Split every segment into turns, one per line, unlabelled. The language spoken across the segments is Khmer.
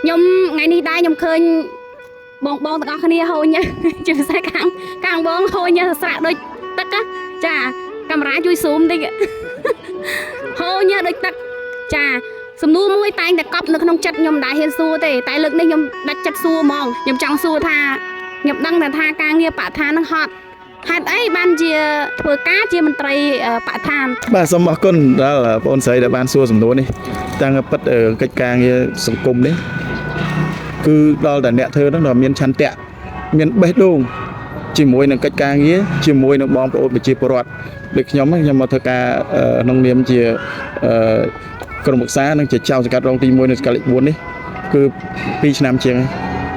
nhom ngày đi đai nhom khơi bong bong tao khani hôi nha chỉ sai càng bong hôi nha sạ đôi tắc á chà camera chui zoom đi hôi nha đôi tắc chà sầm nu mũi tayแต่ cọp នៅក្នុងចិត្តខ្ញុំដែរហ៊ានសួរទេតែលើកនេះខ្ញុំដាច់ចិត្តសួរហ្មងខ្ញុំចង់សួរថាខ្ញុំដឹងថាការងារបរិស្ថាននឹងហត់ហេតុអីបានជាធ្វើការជាមន្ត្រីបរិស្ថាន
បាទសូមអរគុណដល់បងស្រីដែលបានសួរសំណួរនេះតាំងពិតកិច្ចការងារសង្គមនេះគឺដល់តែអ្នកធ្វើហ្នឹងដល់មានឆន្ទៈមានបេះដូងជាមួយនឹងកិច្ចការងារជាមួយនឹងបងប្អូនប្រជាពលរដ្ឋដូចខ្ញុំមកធ្វើការក្នុងនាមជាក្រុមប្រឹក្សានិងជាចៅសង្កាត់រងទី1នៅសង្កាត់លេខ4នេះគឺ2ឆ្នាំជាង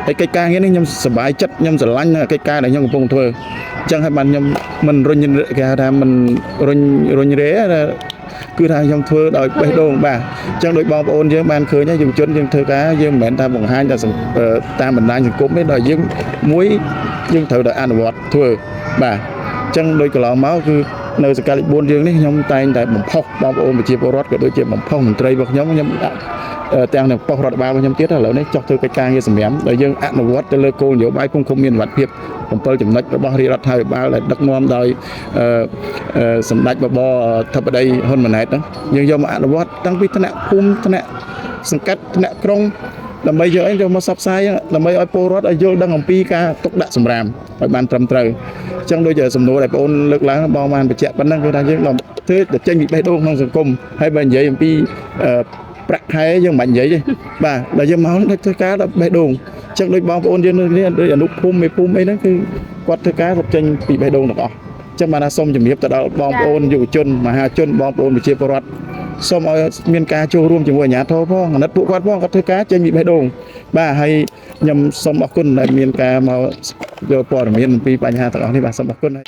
ហើយកិច្ចការងារនេះខ្ញុំសប្បាយចិត្តខ្ញុំស្រឡាញ់កិច្ចការដែលខ្ញុំកំពុងធ្វើអញ្ចឹងហើយបានខ្ញុំមិនរុញគេថាមិនរុញរេគឺថាខ្ញុំធ្វើដោយបេះដូងបាទអញ្ចឹងដោយបងប្អូនយើងបានឃើញយុវជនយើងធ្វើការយើងមិនមែនថាបង្ហាញតែតាមបណ្ដាញសង្គមទេដល់យើងមួយយើងត្រូវតែអនុវត្តធ្វើបាទអញ្ចឹងដោយកន្លងមកគឺនៅសង្កាត់លេខ4យើងនេះខ្ញុំតែងតែបំផុសបងប្អូនប្រជាពលរដ្ឋក៏ដូចជាបំផុសមន្ត្រីរបស់ខ្ញុំទាំងនឹងប៉ុស្តិ៍រដ្ឋបាលរបស់ខ្ញុំទៀតឥឡូវនេះចុះធ្វើកិច្ចការងារសម្រាប់ដែលយើងអនុវត្តទៅលើគោលនយោបាយភូមិឃុំមានវត្តភាព7ចំណុចរបស់រាជរដ្ឋាភិបាលដែលដឹកនាំដោយសម្ដេចបបធិបតីហ៊ុនម៉ាណែតហ្នឹងយើងយកមកអនុវត្តតាំងពីថ្នាក់ភូមិថ្នាក់សង្កាត់ថ្នាក់ក្រុងដើម្បីយកអីយកមកផ្សព្វផ្សាយដើម្បីឲ្យពលរដ្ឋឲ្យយល់ដឹងអំពីការទុកដាក់សម្រាមឲ្យបានត្រឹមត្រូវអញ្ចឹងដូចជាសំណួរដែលបងលើកឡើងបងបានបញ្ជាក់ប៉ុណ្ណឹងគឺថាយើងធ្វើតែចេញពីបេះដូងក្នុងសង្គមហើយបើនិយាយអំពីប្រាក់ខែយើងមិននិយាយទេបាទដល់យើងមកធ្វើការដល់បេះដូងអញ្ចឹងដូចបងប្អូនយើងនេះដូចអនុភូមិមេភូមិអីហ្នឹងគឺគាត់ធ្វើការគាត់ចេញពីបេះដូងទាំងអស់អញ្ចឹងបានថាសូមជំរាបទៅដល់បងប្អូនយុវជនមហាជនបងប្អូនប្រជាពលរដ្ឋសូមឲ្យមានការចូលរួមជាមួយអាជ្ញាធរផងអាណិតពួកគាត់ផងគាត់ធ្វើការចេញពីបេះដូងបាទហើយខ្ញុំសូមអរគុណដែលមានការមកយកព័ត៌មានអំពីបញ្ហាទាំងអស់នេះបាទសូមអរគុណហើយ